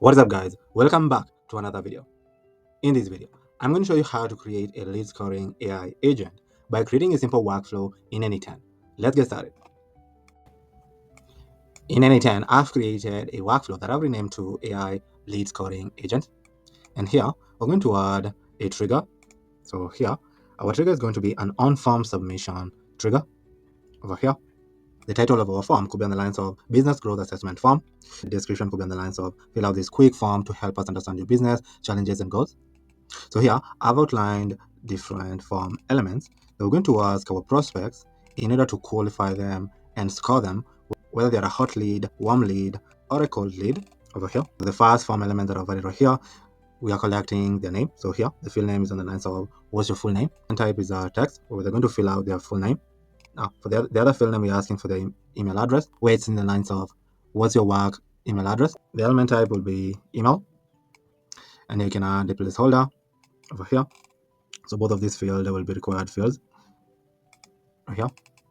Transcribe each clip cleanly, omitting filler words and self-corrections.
What's up guys, welcome back to another video. In this video, I'm going to show you how to create a lead scoring AI agent by creating a simple workflow in N8N. Let's get started. In N8N, I've created a workflow that I've renamed to AI lead scoring agent. And here, we're going to add a trigger. So here, our trigger is going to be an on-form submission trigger. Over here, the title of our form could be on the lines of business growth assessment form. The description could be on the lines of fill out this quick form to help us understand your business, challenges, and goals. So here, I've outlined different form elements that we're going to ask our prospects in order to qualify them and score them, whether they're a hot lead, warm lead, or a cold lead. Over here, the first form element that I've added right here, we are collecting their name. So here, the field name is on the lines of what's your full name, and type is a text, where they're going to fill out their full name. Now, for the other field name, we're asking for the email address, where it's in the lines of what's your work email address. The element type will be email, and you can add the placeholder over here. So both of these fields will be required fields right here.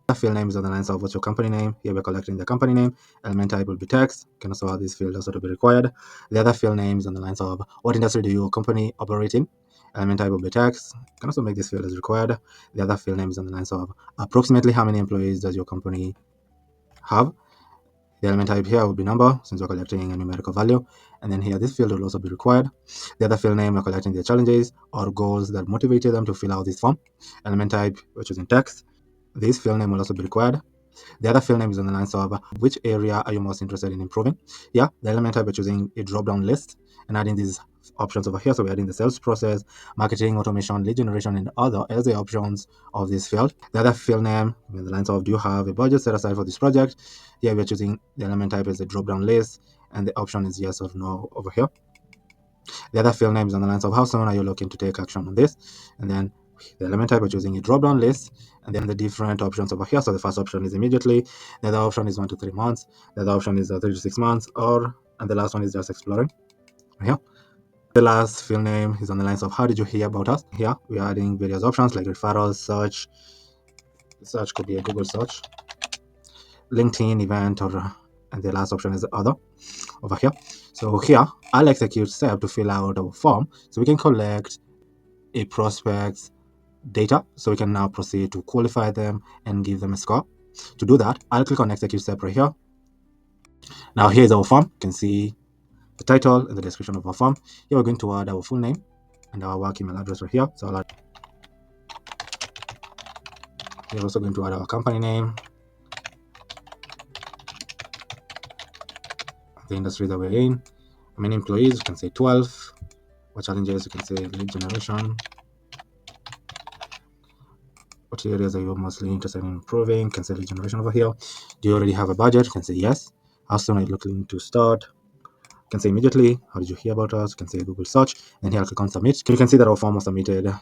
The field name is on the lines of what's your company name. Here we're collecting the company name. Element type will be text. You can also add this field also to be required. The other field name is on the lines of what industry do your company operate in. Element type will be text. You can also make this field as required. The other field name is on the lines of approximately how many employees does your company have. The element type here will be number, since we're collecting a numerical value. And then here, this field will also be required. The other field name, we're collecting their challenges or goals that motivated them to fill out this form. Element type, we're choosing text. This field name will also be required. The other field name is on the lines of which area are you most interested in improving. Yeah, the element type, we're choosing a drop-down list and adding these options over here. So we're adding the sales process, marketing, automation, lead generation, and other as the options of this field. The other field name in the lines of do you have a budget set aside for this project. Here we're choosing the element type as a drop-down list, and the option is yes or no over here. The other field name is on the lines of how soon are you looking to take action on this, and then the element type, we're choosing a drop-down list, and then the different options over here. So the first option is immediately, the other option is 1 to 3 months, the other option is 3 to 6 months, and the last one is just exploring. Here, the last field name is on the lines of how did you hear about us. Here we are adding various options like referrals, search could be a Google search, LinkedIn event, and the last option is other over here. So here I'll execute step to fill out our form so we can collect a prospect's data, so we can now proceed to qualify them and give them a score. To do that, I'll click on execute step right here. Now here's our form. You can see the title and the description of our form. Here we're going to add our full name and our work email address right here. So we're also going to add our company name, the industry that we're in, how many employees, you can say 12. What challenges, you can say lead generation. What areas are you mostly interested in improving? You can say lead generation over here. Do you already have a budget? You can say yes. How soon are you looking to start? You can say immediately. How did you hear about us? You can say Google search. And here I'll click on submit. You can see that our form was submitted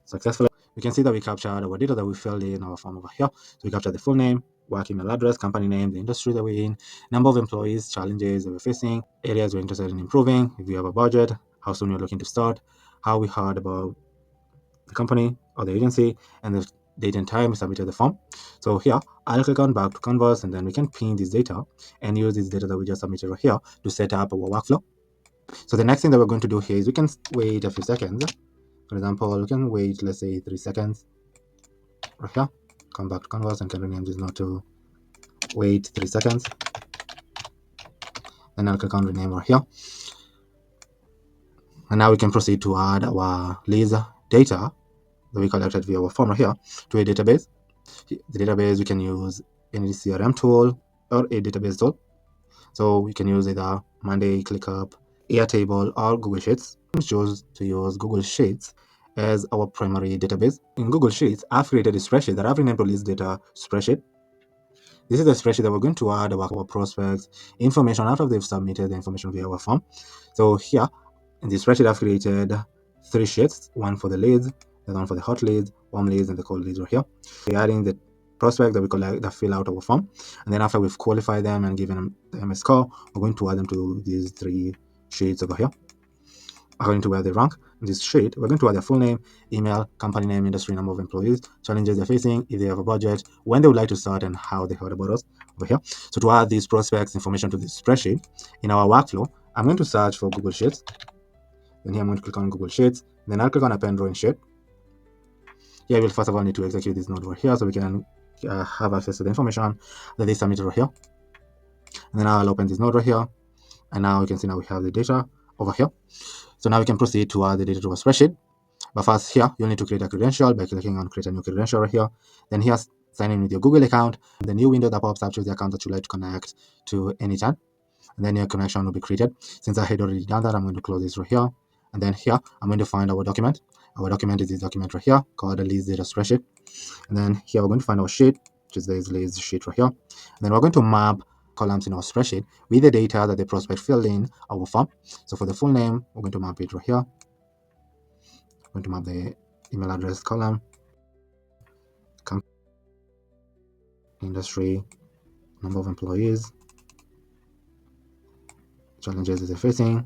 successfully. We can see that we captured our data that we filled in our form over here. So we captured the full name, work email address, company name, the industry that we're in, number of employees, challenges that we're facing, areas we're interested in improving, if we have a budget, how soon you're looking to start, how we heard about the company or the agency, and the date and time we submitted the form. So here I'll click on back to Canvas, and then we can pin this data and use this data that we just submitted right here to set up our workflow. So the next thing that we're going to do here is we can wait a few seconds. For example, we can wait, let's say 3 seconds right here. Come back to Canvas and can rename this now to wait 3 seconds. Then I'll click on rename right here. And now we can proceed to add our leads data that we collected via our form right here to a database. The database, we can use any CRM tool or a database tool. So we can use either Monday, ClickUp, Airtable, or Google Sheets. We choose to use Google Sheets as our primary database. In Google Sheets, I've created a spreadsheet that I've renamed to list data spreadsheet. This is the spreadsheet that we're going to add our prospects information after they've submitted the information via our form. So here in the spreadsheet, I've created 3 sheets, one for the leads, the one for the hot leads, warm leads, and the cold leads right here. We're adding the prospect that we collect that fill out our form, and then after we've qualified them and given them a score, we're going to add them to these 3 sheets over here according to where they rank. In this sheet, we're going to add their full name, email, company name, industry, number of employees, challenges they're facing, if they have a budget, when they would like to start, and how they heard about us over here. So to add these prospects information to this spreadsheet in our workflow, I'm going to search for Google Sheets. Then here I'm going to click on Google Sheets. Then I'll click on Append Drawing Sheet. Here we'll first of all need to execute this node over here so we can have access to the information that is submitted over here. And then I'll open this node right here. And now you can see now we have the data over here. So now we can proceed to add the data to a spreadsheet. But first here, you'll need to create a credential by clicking on create a new credential right here. Then here, sign in with your Google account. The new window that pops up shows the account that you'd like to connect to N8N. And then your connection will be created. Since I had already done that, I'm going to close this right here. And then here, I'm going to find our document. Our document is this document right here called the leads data spreadsheet. And then here, we're going to find our sheet, which is this leads sheet right here. And then we're going to map columns in our spreadsheet with the data that the prospect filled in our form. So for the full name, we're going to map it right here. I'm going to map the email address column, industry, number of employees, challenges they're facing,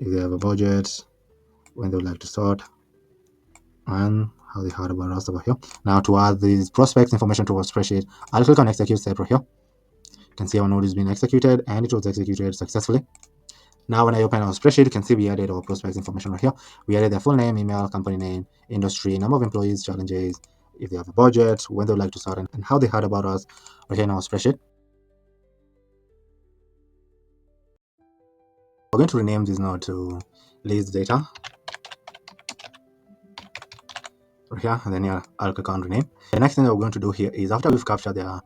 if they have a budget, when they would like to start, and how they heard about us over here. Now to add these prospects information to our spreadsheet, I'll click on execute step right here. You can see our node is being executed and it was executed successfully. Now when I open our spreadsheet, you can see we added our prospects information right here. We added their full name, email, company name, industry, number of employees, challenges, if they have a budget, when they would like to start, and how they heard about us right here in our spreadsheet. We're going to rename this node to leads data right here, and then here I'll click on rename. The next thing that we're going to do here is after we've captured their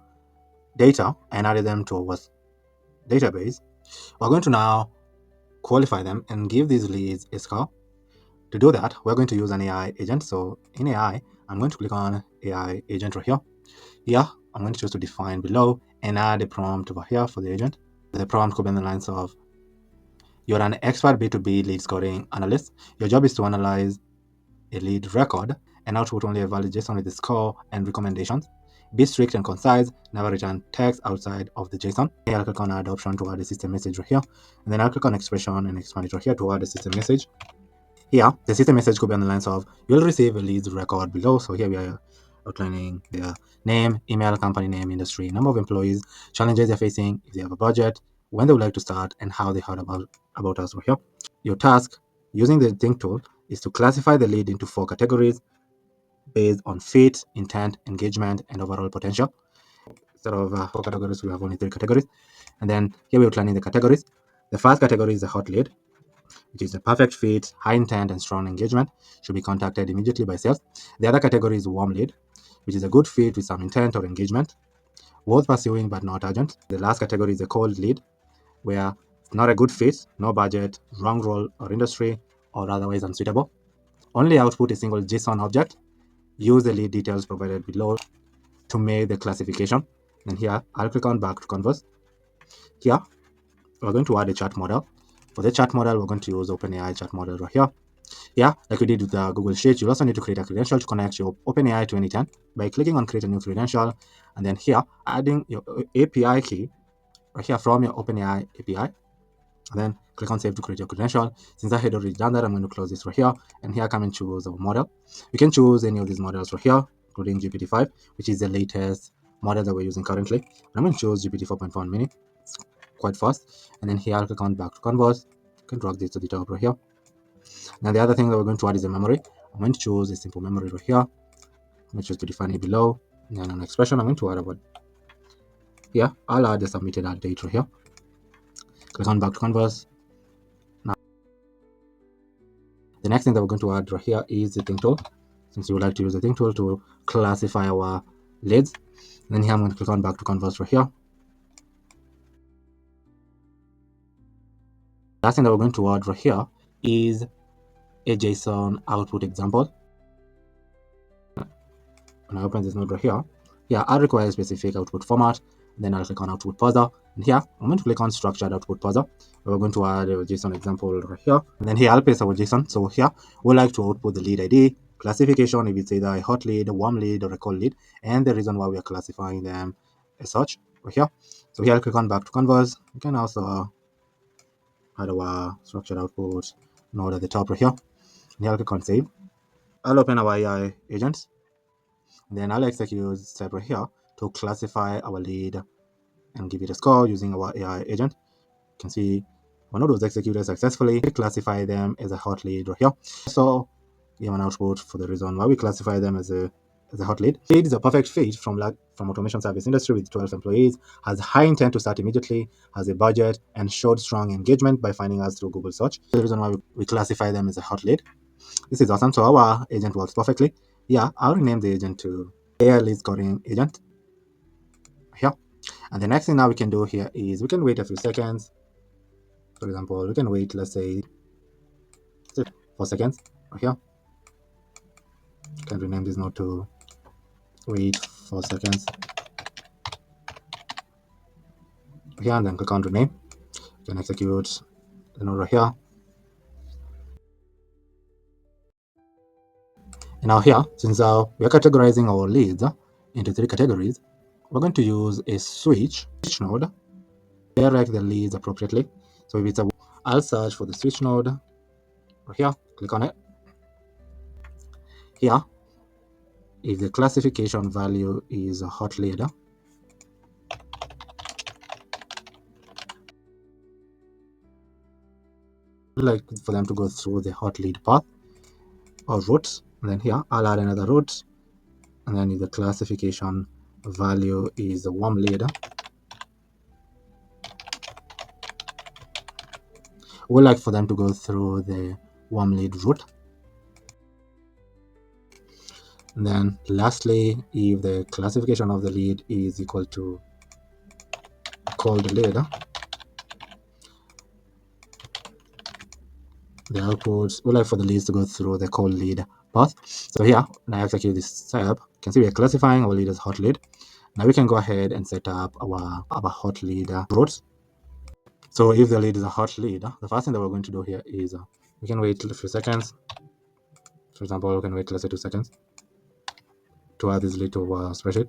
data and added them to our database, we're going to now qualify them and give these leads a score. To do that, we're going to use an AI agent. So in AI, I'm going to click on AI agent right here. Here, I'm going to choose to define below and add a prompt over here for the agent. The prompt could be in the lines of, you're an expert B2B lead scoring analyst. Your job is to analyze a lead record and output only a valid JSON with the score and recommendations. Be strict and concise, never return text outside of the JSON. Here I'll click on add option to add a system message right here. And then I'll click on expression and expand it right here to add a system message. Here, the system message could be on the lines of, you'll receive a leads record below. So here we are outlining their name, email, company name, industry, number of employees, challenges they're facing, if they have a budget, when they would like to start, and how they heard about us right here. Your task using the think tool is to classify the lead into 4 categories based on fit, intent, engagement, and overall potential. Instead of 4 categories, we have only 3 categories. And then here we're outlining the categories. The first category is a hot lead, which is a perfect fit, high intent, and strong engagement, should be contacted immediately by sales. The other category is warm lead, which is a good fit with some intent or engagement, worth pursuing but not urgent. The last category is a cold lead, where it's not a good fit, no budget, wrong role or industry, or otherwise unsuitable. Only output a single JSON object. Use the lead details provided below to make the classification. And here, I'll click on back to Converse. Here, we're going to add a chat model. For the chat model, we're going to use OpenAI chat model right here. Yeah, like we did with the Google Sheet, you also need to create a credential to connect your OpenAI to N8N by clicking on create a new credential, and then here, adding your API key right here from your OpenAI API. And then click on save to create your credential. Since I had already done that, I'm going to close this right here. And here, come and choose our model. You can choose any of these models right here, including GPT-5, which is the latest model that we're using currently. I'm going to choose GPT 4.1 mini. It's quite fast. And then here, I'll click on back to Converse. You can drag this to the top right here. Now, the other thing that we're going to add is a memory. I'm going to choose a simple memory right here. I'm going to choose to define it below. And then on expression, I'm going to add about here. I'll add the submitted add date right here. Click on back to Converse. The next thing that we're going to add right here is the think tool. Since you would like to use the think tool to classify our leads. And then here I'm going to click on back to Converse right here. Last thing that we're going to add right here is a JSON output example. When I open this node right here, I require a specific output format. Then I'll click on output parser. And here I'm going to click on structured output parser. We're going to add a JSON example right here. And then here I'll paste our JSON. So here we'd like to output the lead ID, classification if it's either a hot lead, a warm lead, or a cold lead, and the reason why we are classifying them as such right here. So here I'll click on back to Converse. You can also add our structured output node at the top right here. And here I'll click on save. I'll open our AI agent. Then I'll execute step right here to classify our lead and give it a score using our AI agent. You can see One of those executed successfully, we classify them as a hot lead right here. So give an output for the reason why we classify them as a hot lead. Lead is a perfect fit from automation service industry with 12 employees, has high intent to start immediately, has a budget, and showed strong engagement by finding us through Google search. The reason why we classify them as a hot lead. This is awesome. So our agent works perfectly. Yeah, I'll rename the agent to AI Lead Scoring Agent here. And the next thing now we can do here is we can wait a few seconds. For example, we can wait, let's say, 4 seconds right here. You can rename this node to wait 4 seconds here, and then click on rename. You can execute the node right here. And now here, since we are categorizing our leads into 3 categories, we're going to use a switch node to direct the leads appropriately. So if it's I'll search for the switch node right here, click on it. Here, if the classification value is a hot lead, like for them to go through the hot lead path or route, and then here I'll add another route, and then if the classification value is a warm lead, we like for them to go through the warm lead route. And then lastly, if the classification of the lead is equal to cold lead, the outputs we like for the leads to go through the cold lead path. So here, when I execute this step, you can see we are classifying our lead as hot lead. Now we can go ahead and set up our hot lead routes. So if the lead is a hot lead, the first thing that we're going to do here is we can wait a few seconds. For example, we can wait, let's say, 2 seconds to add this lead to our spreadsheet.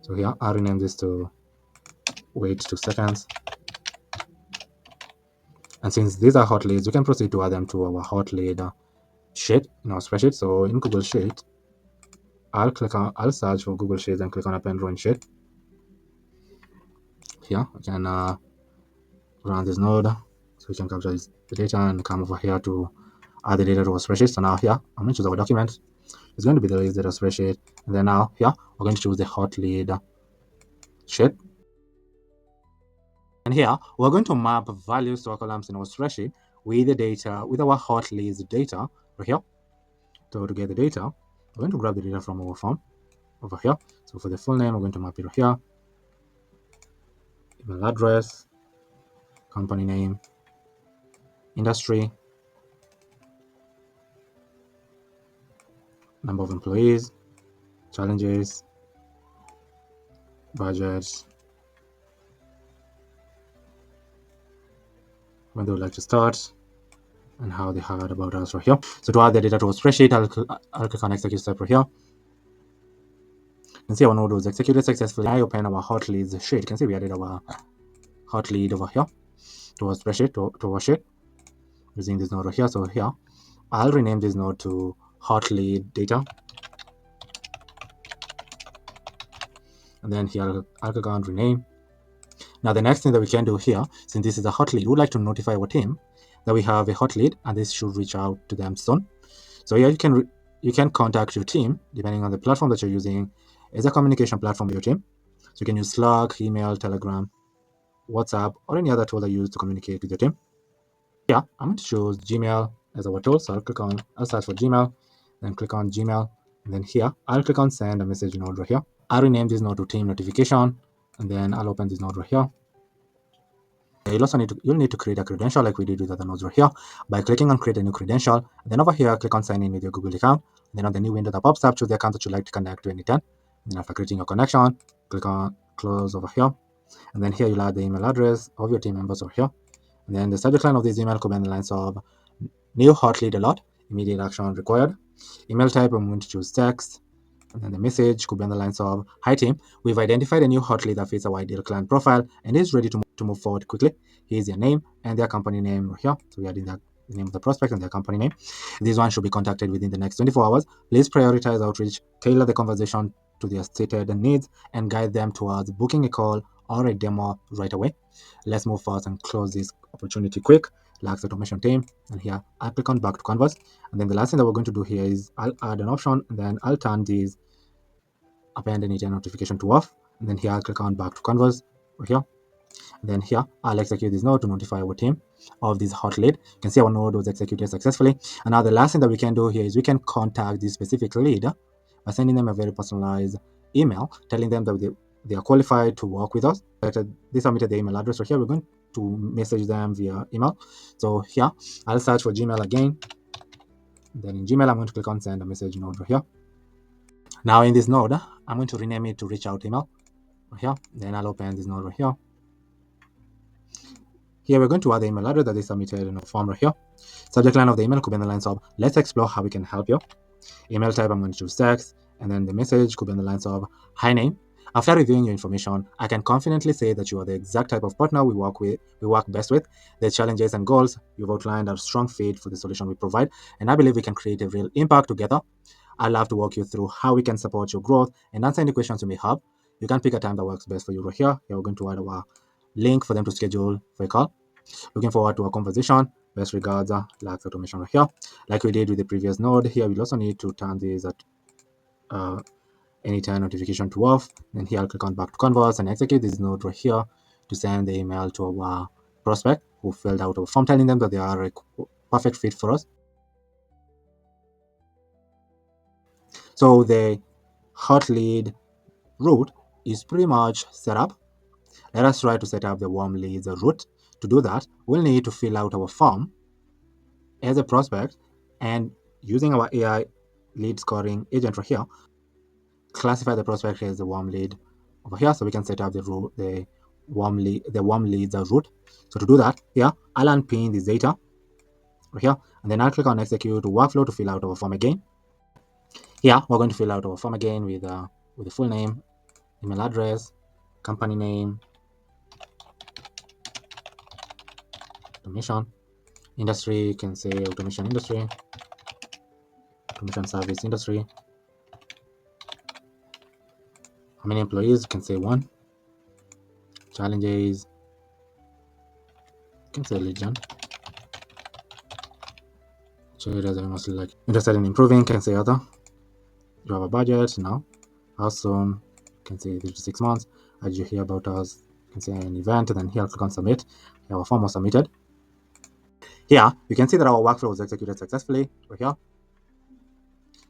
So here, I'll rename this to wait 2 seconds. And since these are hot leads, we can proceed to add them to our hot lead sheet in our spreadsheet. So in Google Sheet, I'll search for Google Sheets and click on append row in sheet. Here, I can run this node, so we can capture the data and come over here to add the data to our spreadsheet. So now here, I'm going to choose our document. It's going to be the list data spreadsheet. And then now here, we're going to choose the hot lead sheet. And here, we're going to map values to our columns in our spreadsheet with the data, with our hot leads data right here. So to get the data, we're going to grab the data from our form over here. So for the full name, we're going to map it right here. Email address, company name, industry, number of employees, challenges, budgets, when they would like to start, and how they heard about us right here. So to add the data to a spreadsheet, I'll click on execute step right here. You can see our node was executed successfully. I open our hot leads sheet. You can see we added our hot lead over here to our spreadsheet, to our sheet, using this node right here. So here, I'll rename this node to hot lead data. And then here, I'll click on rename. Now, the next thing that we can do here, since this is a hot lead, we'd like to notify our team that we have a hot lead, and this should reach out to them soon. So here you can contact your team depending on the platform that you're using as a communication platform with your team. So you can use Slack, email, Telegram, WhatsApp, or any other tool that you use to communicate with your team. Yeah, I'm going to choose Gmail as our tool. So I'll search for Gmail, then click on Gmail, and then here I'll click on send a message node right here. I'll rename this node to team notification, and then I'll open this node right here. You'll need to create a credential like we did with other nodes right here by clicking on create a new credential. And then over here, click on sign in with your Google account. And then on the new window that pops up, choose the account that you'd like to connect to N8N. And then after creating your connection, click on close over here. And then here you'll add the email address of your team members over here. And then the subject line of this email could be in the lines of new hot lead alert, immediate action required. Email type, I'm going to choose text. And then the message could be on the lines of, hi team, we've identified a new hot lead that fits our ideal client profile and is ready to move forward quickly. Here's their name and their company name here. So we're adding the name of the prospect and their company name. This one should be contacted within the next 24 hours. Please prioritize outreach, tailor the conversation to their stated needs, and guide them towards booking a call or a demo right away. Let's move fast and close this opportunity quick. Lax automation team, and here I'll click on back to canvas. And then the last thing that we're going to do here is I'll add an option, and then I'll turn these append N8N notification to off. And then here I'll click on back to canvas right here. Then here, I'll execute this node to notify our team of this hot lead. You can see our node was executed successfully. And now the last thing that we can do here is we can contact this specific lead by sending them a very personalized email, telling them that they are qualified to work with us. They submitted the email address. So here we're going to message them via email. So here, I'll search for Gmail again. Then in Gmail, I'm going to click on send a message node right here. Now in this node, I'm going to rename it to reach out email right here. Then I'll open this node right here. Here we're going to add the email address that is submitted in a form right here. Subject line of the email could be in the lines of let's explore how we can help you. Email type, I'm going to choose text, and then the message could be in the lines of hi name. After reviewing your information, I can confidently say that you are the exact type of partner we work best with. The challenges and goals you've outlined are a strong fit for the solution we provide, and I believe we can create a real impact together. I'd love to walk you through how we can support your growth and answer any questions you may have. You can pick a time that works best for you right here. Here we're going to add our link for them to schedule for a call. Looking forward to our conversation. Best regards, Lax Automation right here. Like we did with the previous node, here we'll also need to turn this at N8N notification to off. Then here I'll click on back to canvas and execute this node right here to send the email to our prospect who filled out our form, telling them that they are a perfect fit for us. So the hot lead route is pretty much set up. Let us try to set up the warm leads route. To do that, we'll need to fill out our form as a prospect, and using our AI lead scoring agent right here, classify the prospect as a warm lead over here, so we can set up the warm leads route. So to do that, here I'll unpin this data right here, and then I'll click on execute workflow to fill out our form again. Here we're going to fill out our form again with the full name, email address, company name, automation industry. You can say automation industry, automation service industry. How many employees? You can say one. Challenges, you can say legion. Areas are mostly like interested in improving, can say other. You have a budget now. How soon? Can say 3 to 6 months. How did you hear about us? Can say an event, and then here click on submit. Here our form was submitted. Here you can see that our workflow was executed successfully right here.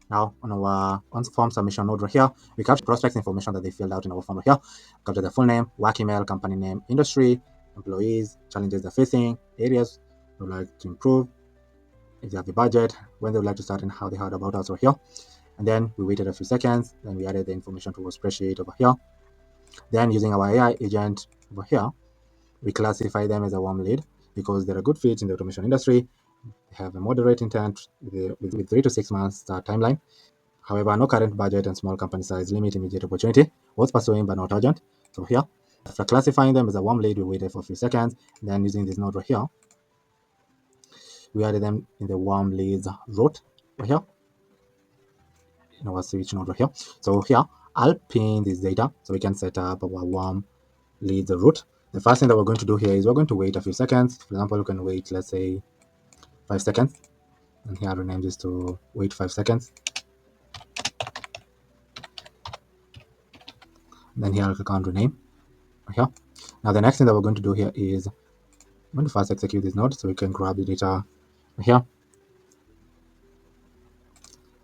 Now on our form submission node right here, we capture prospects information that they filled out in our form right here. Capture the full name, work email, company name, industry, employees, challenges they're facing, areas they would like to improve, if they have the budget, when they would like to start, and how they heard about us over here. And then we waited a few seconds, then we added the information to our spreadsheet over here. Then using our AI agent over here, we classify them as a warm lead because they're a good fit in the automation industry. They have a moderate intent with 3 to 6 months timeline. However, no current budget and small company size limit immediate opportunity. Worth pursuing but not urgent. So here, after classifying them as a warm lead, we waited for a few seconds. Then using this node right here, we added them in the warm leads route right here. In our switch node right here. So here, I'll pin this data so we can set up our warm leads route. The first thing that we're going to do here is we're going to wait a few seconds. For example, we can wait, let's say, 5 seconds. And here I'll rename this to wait 5 seconds. Then here I'll click on rename right here. Now the next thing that we're going to do here is I'm going to first execute this node so we can grab the data right here.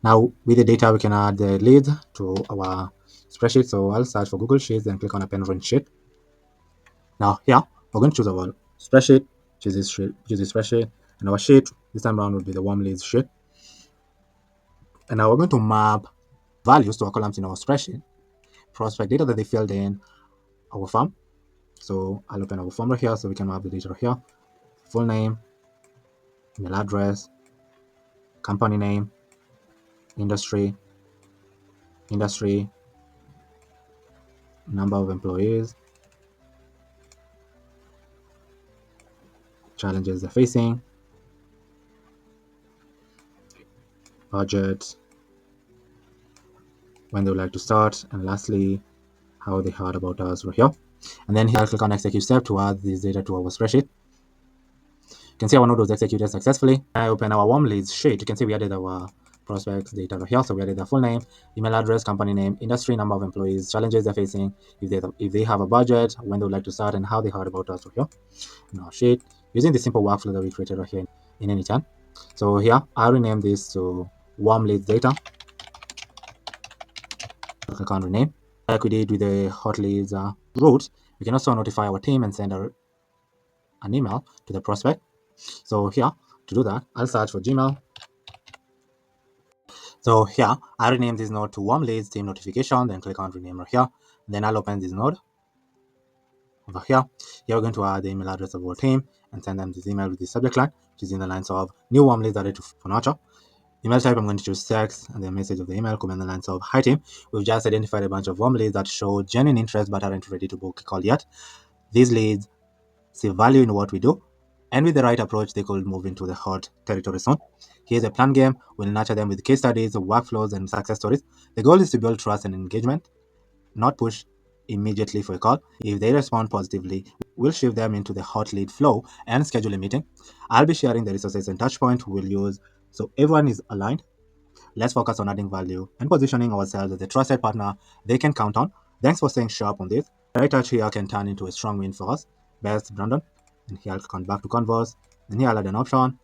Now with the data, we can add the leads to our spreadsheet. So I'll search for Google Sheets and click on append run sheet. Now here, we're going to choose our spreadsheet, choose this spreadsheet, and our sheet this time around will be the warm leads sheet. And now we're going to map values to our columns in our spreadsheet, prospect data that they filled in our form. So I'll open our form right here so we can map the data right here. Full name, email address, company name, industry, number of employees, challenges they're facing, budget, when they would like to start, and lastly, how they heard about us right here. And then here I'll click on execute step to add this data to our spreadsheet. You can see our node was executed successfully. I open our warm leads sheet. You can see we added our prospects data over here. So we added their full name, email address, company name, industry, number of employees, challenges they're facing, if they have a budget, when they would like to start, and how they heard about us over here in our sheet using the simple workflow that we created right here in N8N. So here I rename this to warm leads data. Click on rename. Like we did with the hot leads route, we can also notify our team and send an email to the prospect. So here, to do that, I'll search for Gmail. So here, I rename this node to warm leads team notification, then click on rename right here. Then I'll open this node over here. Here we're going to add the email address of our team and send them this email with the subject line, which is in the lines of new warm leads added to nurture. Email type, I'm going to choose text, and the message of the email could be in the lines of, hi team, we've just identified a bunch of warm leads that show genuine interest but aren't ready to book a call yet. These leads see value in what we do, and with the right approach, they could move into the hot territory soon. Here's a plan game. We'll nurture them with case studies, workflows, and success stories. The goal is to build trust and engagement, not push immediately for a call. If they respond positively, we'll shift them into the hot lead flow and schedule a meeting. I'll be sharing the resources and touch point we'll use so everyone is aligned. Let's focus on adding value and positioning ourselves as a trusted partner they can count on. Thanks for staying sharp on this. The right touch here can turn into a strong win for us. Best Brandon. And here I'll come back to Converse. And here I'll add an option,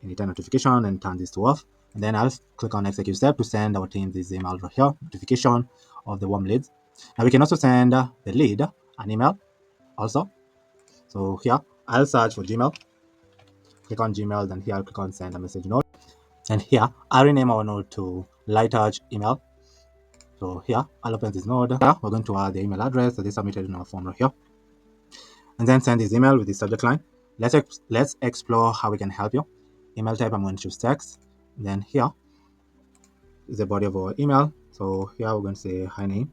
anytime notification, and turn this to off. And then I'll click on execute step to send our team this email right here, notification of the warm leads. Now we can also send the lead an email also. So here I'll search for Gmail, click on Gmail, then here I'll click on send a message node. And here I'll rename our node to light touch email. So here I'll open this node. Here we're going to add the email address that is submitted in our form right here. And then send this email with the subject line. Let's explore how we can help you. Email type, I'm going to choose text. Then here is the body of our email. So here we're going to say hi name.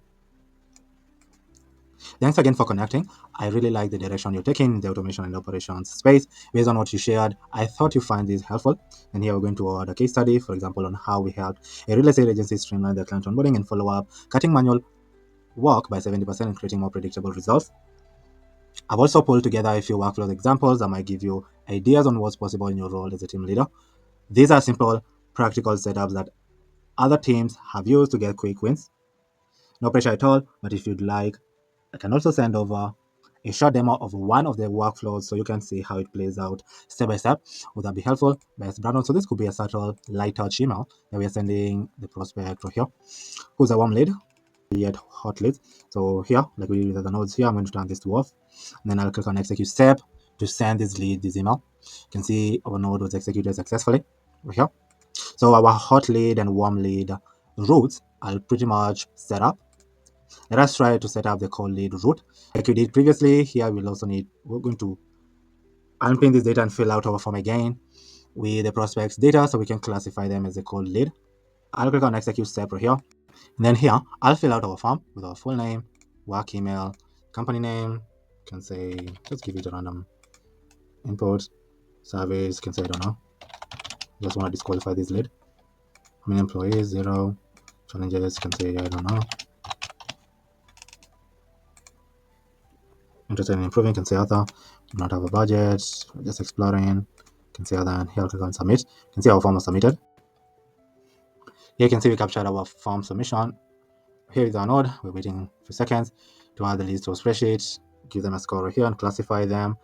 Thanks again for connecting. I really like the direction you're taking in the automation and operations space. Based on what you shared, I thought you find this helpful. And here we're going to add a case study, for example, on how we helped a real estate agency streamline their client onboarding and follow up, cutting manual work by 70% and creating more predictable results. I've also pulled together a few workflow examples that might give you ideas on what's possible in your role as a team leader. These are simple, practical setups that other teams have used to get quick wins. No pressure at all, but if you'd like, I can also send over a short demo of one of the workflows so you can see how it plays out step by step. Would that be helpful? Best Brandon. So this could be a subtle light touch email that we are sending the prospect right here, who's a warm lead, yet hot lead. So here, like we did with the nodes here, I'm going to turn this to off. And then I'll click on execute step to send this email. You can see our node was executed successfully right here. So our hot lead and warm lead routes are pretty much set up. Let us try to set up the cold lead route. Like we did previously, here we're going to unpin this data and fill out our form again with the prospects data so we can classify them as a cold lead. I'll click on execute step right here. And then here, I'll fill out our form with our full name, work email, company name. You can say, just give it a random input, service, you can say, I don't know. Just want to disqualify this lead. How many employees? 0. Challenges, you can say, I don't know. Interested in improving, can say other. Do not have a budget, just exploring, can say other, and here click on submit. You can see our form was submitted. Here you can see we captured our form submission. Here is our node. We're waiting a few seconds to add the leads to a spreadsheet, give them a score right here and classify them.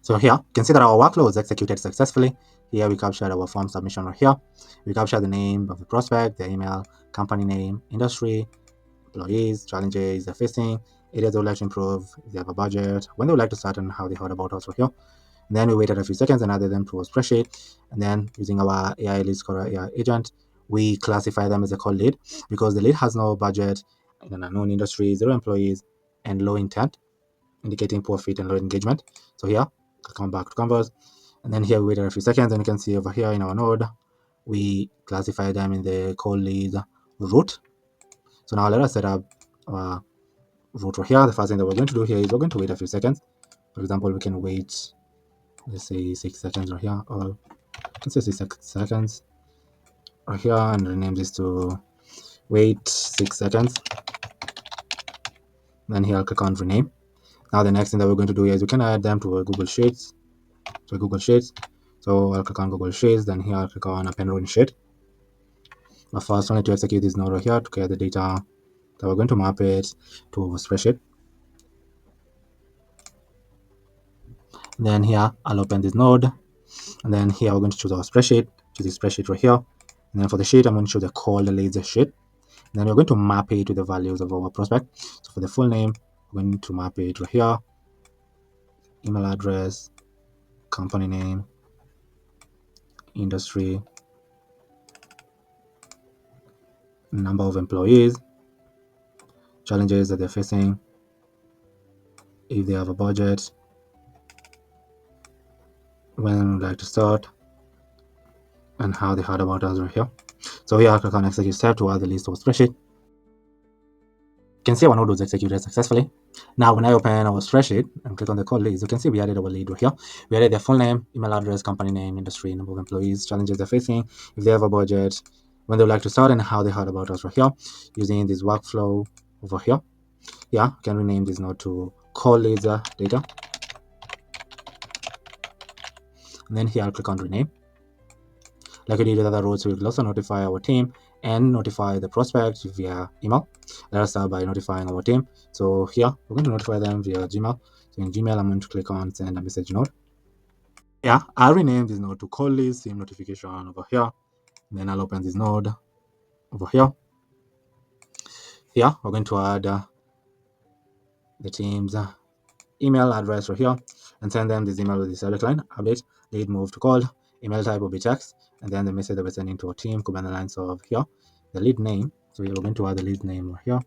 So here, you can see that our workflow was executed successfully. Here we captured our form submission right here. We captured the name of the prospect, the email, company name, industry, employees, challenges they're facing, areas they would like to improve, if they have a budget, when they would like to start, and how they heard about us right here. And then we waited a few seconds and added them to a spreadsheet. And then using our AI Lead Scorer AI agent, we classify them as a cold lead because the lead has no budget in an unknown industry, 0 employees, and low intent, indicating poor fit and low engagement. So here, I'll come back to Canvas. And then here we waited a few seconds, and you can see over here in our node, we classify them in the cold lead route. So now let us set up our route over here. The first thing that we're going to do here is we're going to wait a few seconds. For example, we can wait, let's say 6 seconds right here, or let's say 6 seconds right here, and rename this to wait 6 seconds. Then here I'll click on rename. Now the next thing that we're going to do is we can add them to a Google Sheets. So I'll click on Google Sheets, then here I'll click on append row in sheet. But first I need to execute this node right here to get the data that we're going to map it to a spreadsheet. And then here I'll open this node, and then here we're going to choose our spreadsheet, choose the spreadsheet right here. And then for the sheet, I'm going to choose the cold leads sheet. And then we're going to map it to the values of our prospect. So for the full name, we're going to map it right here, email address, company name, industry, number of employees, challenges that they're facing, if they have a budget, when would like to start, and how they heard about us right here. So here I'll click on execute step to add the list of spreadsheet. You can see our node was executed successfully. Now when I open our spreadsheet and click on the call leads, you can see we added our lead right here. We added their full name, email address, company name, industry, number of employees, challenges they're facing, if they have a budget, when they would like to start, and how they heard about us right here, using this workflow over here. Yeah, you can rename this node to call leads data. And then here I'll click on rename. Like we did with other roles, we will also notify our team and notify the prospect via email. Let us start by notifying our team. So here, we're going to notify them via Gmail. So in Gmail, I'm going to click on send a message node. Yeah, I'll rename this node to call list, same notification over here. Then I'll open this node over here. Here, we're going to add the team's email address right here and send them this email with the subject line, update, lead move to called, email type will be text, and then the message that we're sending to our team could be on the lines of here, the lead name. So we're going to add the lead name right here.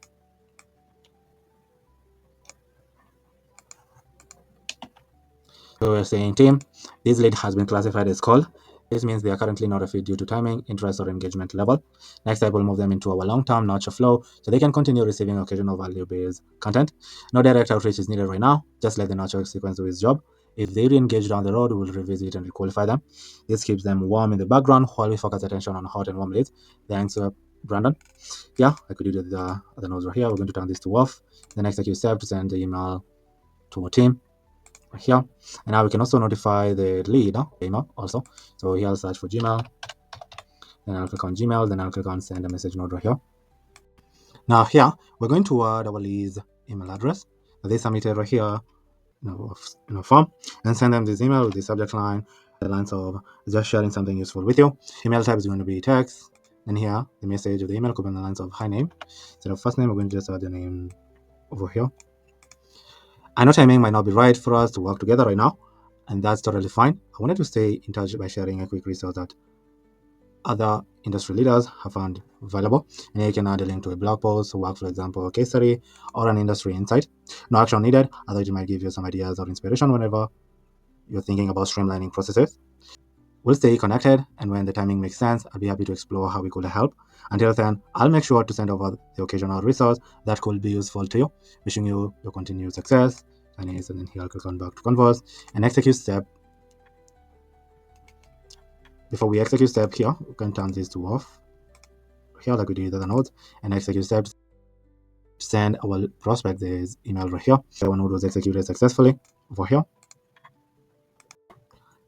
So we're saying, team, this lead has been classified as call. This means they are currently not a fit due to timing, interest, or engagement level. Next step, we'll move them into our long-term nurture flow so they can continue receiving occasional value-based content. No direct outreach is needed right now. Just let the nurture sequence do its job. If they re-engage down the road, we'll revisit and requalify them. This keeps them warm in the background while we focus attention on hot and warm leads. Thanks, Brandon. Yeah, like we did with the other nodes right here, we're going to turn this to off. The next step to send the email to our team here. And now we can also notify the lead email also. So here I'll search for Gmail, then I'll click on Gmail, then I'll click on send a message node right here. Now here we're going to add our lead's email address that they submitted right here in a form, and send them this email with the subject line, the lines of just sharing something useful with you. Email type is going to be text, and here the message of the email could be on the lines of hi name. Instead of first name, we're going to just add the name over here. I know timing might not be right for us to work together right now, and that's totally fine. I wanted to stay in touch by sharing a quick resource that other industry leaders have found valuable. And you can add a link to a blog post, work, for example, a case study, or an industry insight. No action needed, although it might give you some ideas or inspiration whenever you're thinking about streamlining processes. We'll stay connected, and when the timing makes sense, I'll be happy to explore how we could help. Until then, I'll make sure to send over the occasional resource that could be useful to you. Wishing you your continued success. And then here I'll click on back to converse and execute step. Before we execute step here, we can turn this to off. Here, like we did with other nodes, and execute step to send our prospect this email right here. Our node was executed successfully over here.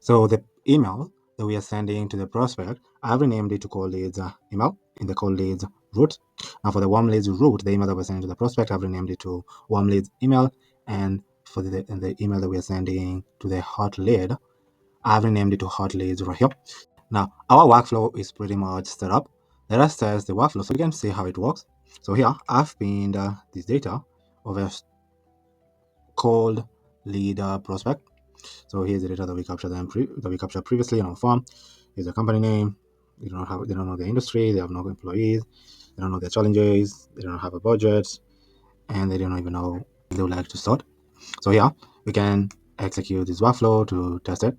So the email that we are sending to the prospect, I've renamed it to call leads email in the call leads route. Now for the warm leads route, the email that we're sending to the prospect, I've renamed it to warm leads email. And for the email that we are sending to the hot lead, I've renamed it to hot leads right here. Now our workflow is pretty much set up. Let us test the workflow so we can see how it works. So here I've pinned this data of a cold lead prospect. So here's the data that we captured previously in our form. Here's the company name. They don't know the industry. They have no employees. They don't know their challenges. They don't have a budget, and they don't even know if they would like to start. So yeah, we can execute this workflow to test it.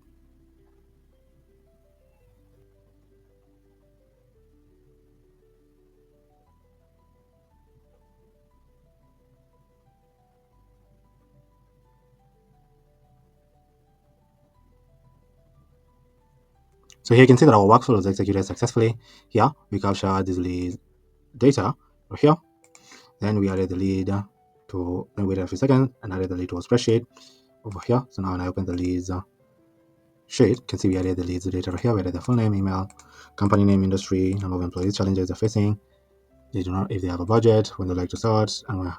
So here you can see that our workflow was executed successfully. Here we capture this lead data over here. Then we added the lead to, then waited a few seconds and added the lead to a spreadsheet over here. So now when I open the leads sheet, you can see we added the leads data over here. We added the full name, email, company name, industry, number of employees, challenges they're facing. They do not, if they have a budget, when they like to start, and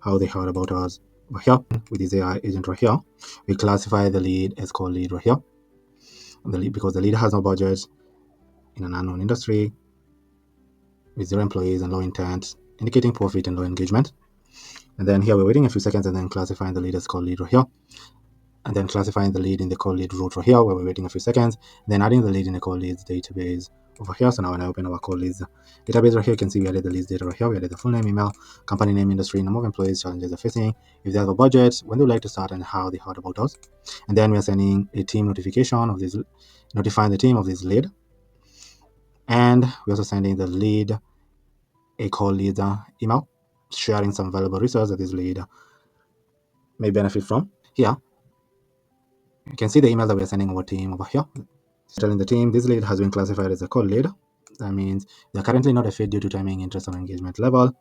how they heard about us over here. With this AI agent right here, we classify the lead as called lead right here. The lead, because the lead has no budget in an unknown industry with 0 employees and low intent, indicating profit and low engagement. And then here we're waiting a few seconds and then classifying the lead as called lead right here. And then classifying the lead in the call lead route right here, where we're waiting a few seconds, then adding the lead in the call leads database over here. So now when I open our call leads database right here, you can see we added the leads data right here. We added the full name, email, company name, industry, number of employees, challenges they're facing, if they have a budget, when they would like to start, and how they heard about us. And then we're sending a team notification of this, notifying the team of this lead. And we're also sending the lead a call lead email, sharing some valuable resources that this lead may benefit from. Here, you can see the email that we're sending our team over here. Telling the team this lead has been classified as a cold lead. That means they're currently not a fit due to timing, interest, or engagement level.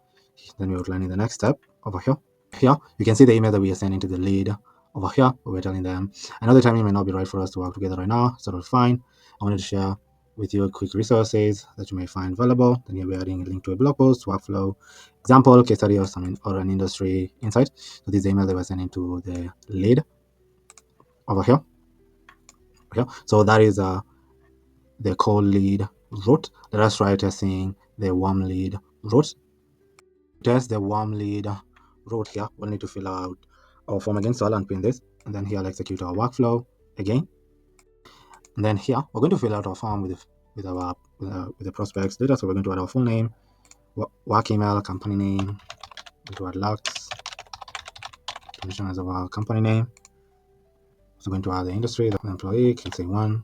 Then we're outlining the next step over here. Here, you can see the email that we are sending to the lead over here. We're telling them, I know the timing may not be right for us to work together right now, so that's fine. I wanted to share with you quick resources that you may find valuable. Then we're adding a link to a blog post, workflow, example, case study, or an industry insight. So this is the email that we're sending to the lead over here. So that is the cold lead route. Let us try testing the warm lead route. Test the warm lead route here. We'll need to fill out our form again. So I'll unpin this, and then here I'll execute our workflow again. And then here we're going to fill out our form with the prospects data. So we're going to add our full name, work email, company name. We're going to add Lux, permission as our company name. So we're going to add the industry, the employee, can say 1.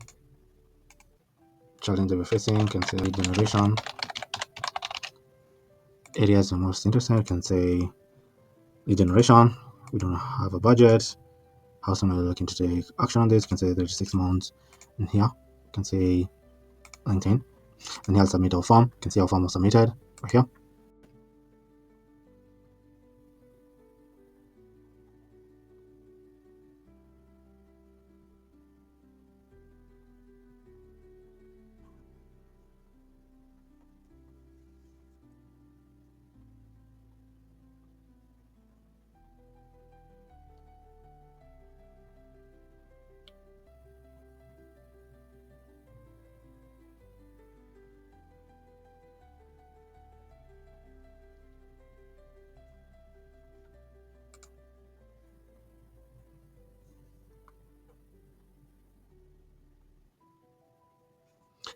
Challenge that we're facing, can say lead generation. Areas we're most interested, can say lead generation. We don't have a budget. How soon are we looking to take action on this? You can say 36 months. And here, you can say 19. And here I'll submit our form. You can see our form was submitted right here.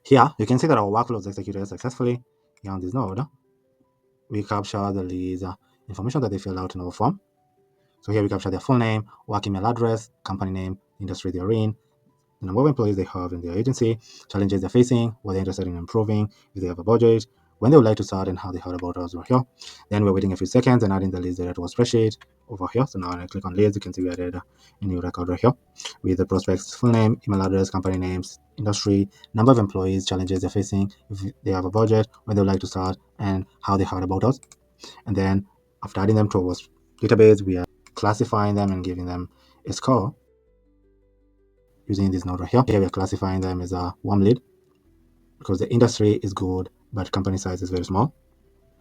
Here, you can see that our workflow is executed successfully. Here on this node, we capture the leads information that they filled out in our form. So here we capture their full name, work email address, company name, industry they're in, the number of employees they have in their agency, challenges they're facing, what they're interested in improving, if they have a budget, when they would like to start, and how they heard about us over here. Then we're waiting a few seconds and adding the leads data to a spreadsheet over here. So now when I click on leads, you can see we added a new record right here with the prospect's full name, email address, company names, industry, number of employees, challenges they're facing, if they have a budget, when they would like to start, and how they heard about us. And then after adding them to our database, we are classifying them and giving them a score using this node right here. Here we're classifying them as a warm lead because the industry is good, but company size is very small.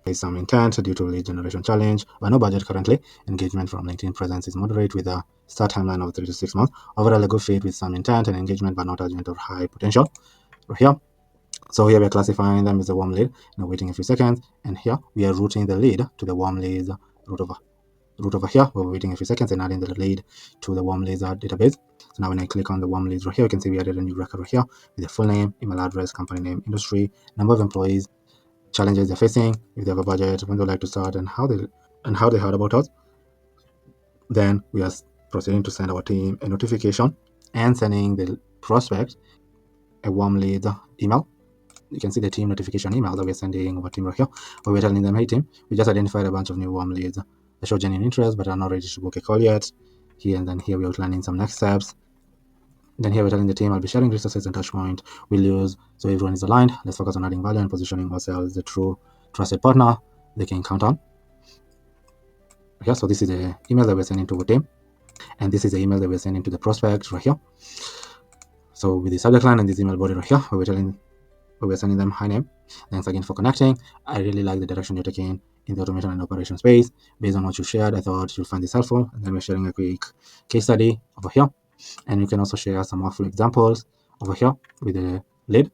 There's some intent due to lead generation challenge, but no budget currently. Engagement from LinkedIn presence is moderate with a start timeline of 3 to 6 months. Overall, a good fit with some intent and engagement, but not urgent or high potential. Right here. So here we're classifying them as a warm lead. Now waiting a few seconds, and here we are routing the lead to the warm leads route over here. We're waiting a few seconds and adding the lead to the warm leads database. So now when I click on the warm leads right here, you can see we added a new record right here with the full name, email address, company name, industry, number of employees, challenges they're facing, if they have a budget, when they like to start, and how they heard about us. Then we are proceeding to send our team a notification and sending the prospect a warm lead email. You can see the team notification email that we're sending our team right here, where we're telling them, hey team, we just identified a bunch of new warm leads that show genuine interest but are not ready to book a call yet. Here and then here we're outlining some next steps. Then here we're telling the team I'll be sharing resources and touch point we'll use so everyone is aligned. Let's focus on adding value and positioning ourselves as a true trusted partner they can count on. Okay, so this is the email that we're sending to our team, and this is the email that we're sending to the prospect right here. So with the subject line and this email body right here, we're sending them hi name. Thanks again for connecting. I really like the direction you're taking in the automation and operation space. Based on what you shared, I thought you'll find this helpful. And then we're sharing a quick case study over here. And you can also share some workflow examples over here with the lead.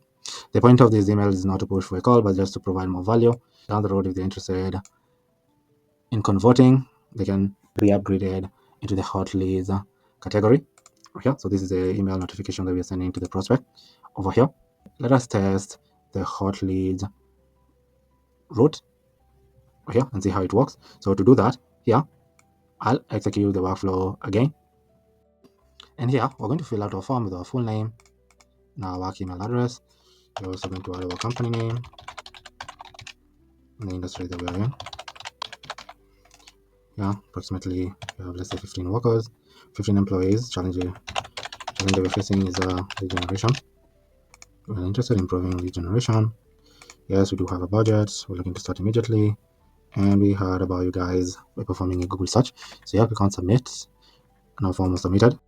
The point of this email is not to push for a call, but just to provide more value. Down the road, if they're interested in converting, they can be upgraded into the hot leads category over here. So this is the email notification that we're sending to the prospect over here. Let us test the hot leads route here and see how it works. So to do that, here I'll execute the workflow again. And here we're going to fill out our form with our full name, our work email address. We're also going to add our company name, the industry that we're in. Yeah, approximately we have, let's say, 15 workers, 15 employees. Challenge that we're facing is lead generation. We're interested in improving lead generation. Yes, we do have a budget. We're looking to start immediately. And we heard about you guys by performing a Google search. So yeah, we can submit. Now form was submitted.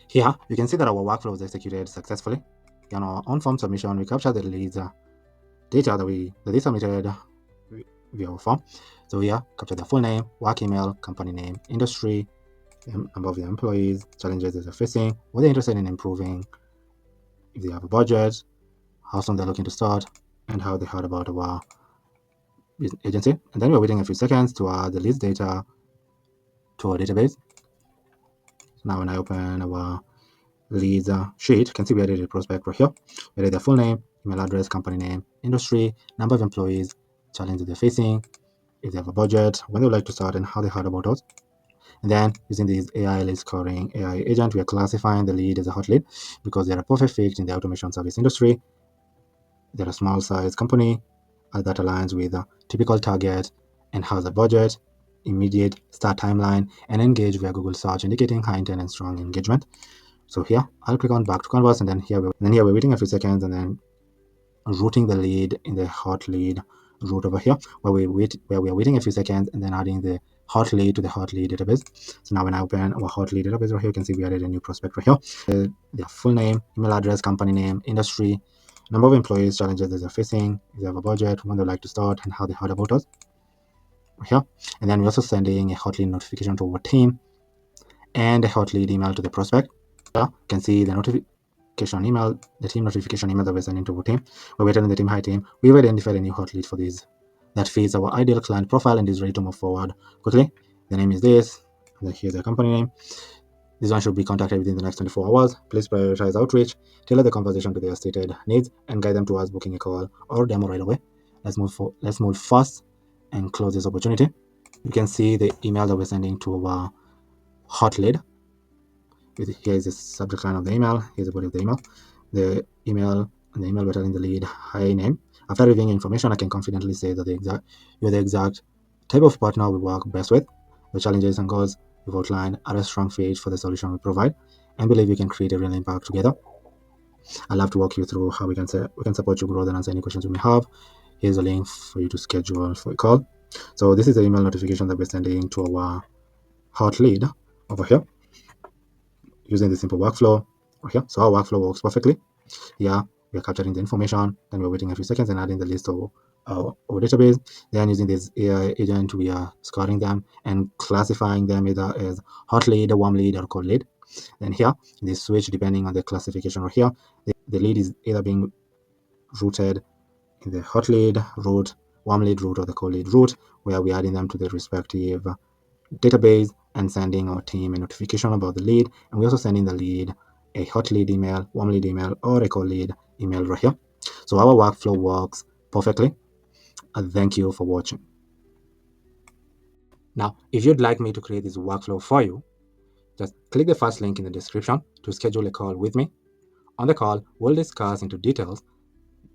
Here, you can see that our workflow was executed successfully. On our on-form submission, we captured the leads data that they submitted via our form. So here, capture their full name, work email, company name, industry, number of their employees, challenges that they're facing, what they're interested in improving, if they have a budget, how soon they're looking to start, and how they heard about our agency. And then we're waiting a few seconds to add the leads data to our database. Now when I open our leads sheet, you can see we added a prospect right here. We added their full name, email address, company name, industry, number of employees, challenges they're facing, if they have a budget, when they would like to start, and how they heard about us. And then using this AI lead scoring AI agent, we are classifying the lead as a hot lead because they're a perfect fit in the automation service industry. They're a small size company that aligns with a typical target and has a budget, immediate start timeline, and engage via Google search, indicating high intent and strong engagement. So here, I'll click on back to canvas, and then here we're waiting a few seconds, and then routing the lead in the hot lead route over here, where we are waiting a few seconds and then adding the hot lead to the hot lead database. So now when I open our hot lead database right here, you can see we added a new prospect right here. Their full name, email address, company name, industry, number of employees, challenges that they're facing, if they have a budget, when they like to start, and how they heard about us right here. And then we're also sending a hot lead notification to our team and a hot lead email to the prospect. You can see the notification email, the team notification email that we're sending to our team, where we're telling the team, hi team, we've identified a new hot lead for this that fits our ideal client profile and is ready to move forward quickly. The name is this, and then here's the company name. This one should be contacted within the next 24 hours. Please prioritize outreach, tailor the conversation to their stated needs, and guide them towards booking a call or demo right away. Let's move fast and close this opportunity. You can see the email that we're sending to our hot lead. Here is the subject line of the email. Here's the body of the email. The email we're telling the lead hi name. After reviewing information, I can confidently say that you're the exact type of partner we work best with. The challenges and goals we've outlined are a strong fit for the solution we provide, and believe we can create a real impact together. I'd love to walk you through how we can support you grow and answer any questions you may have. Here's a link for you to schedule for a call. So this is the email notification that we're sending to our hot lead over here, using the simple workflow right here. So our workflow works perfectly. Here we are capturing the information, then we're waiting a few seconds and adding the list of our database. Then using this AI agent, we are scoring them and classifying them either as hot lead, warm lead, or cold lead. Then here, they switch depending on the classification. Or here, the lead is either being routed in the hot lead route, warm lead route, or the cold lead route, where we're adding them to the respective database and sending our team a notification about the lead. And we're also sending the lead a hot lead email, warm lead email, or a cold lead email right here. So our workflow works perfectly. And thank you for watching. Now, if you'd like me to create this workflow for you, just click the first link in the description to schedule a call with me. On the call, we'll discuss into details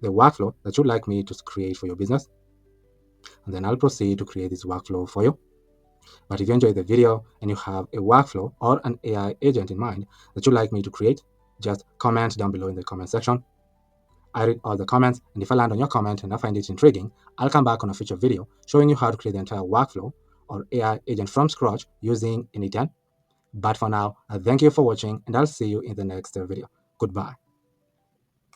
the workflow that you'd like me to create for your business, and then I'll proceed to create this workflow for you. But if you enjoyed the video and you have a workflow or an AI agent in mind that you'd like me to create, just comment down below in the comment section. I read all the comments, and if I land on your comment and I find it intriguing, I'll come back on a future video showing you how to create the entire workflow or AI agent from scratch using N8N. But for now, thank you for watching, and I'll see you in the next video. Goodbye.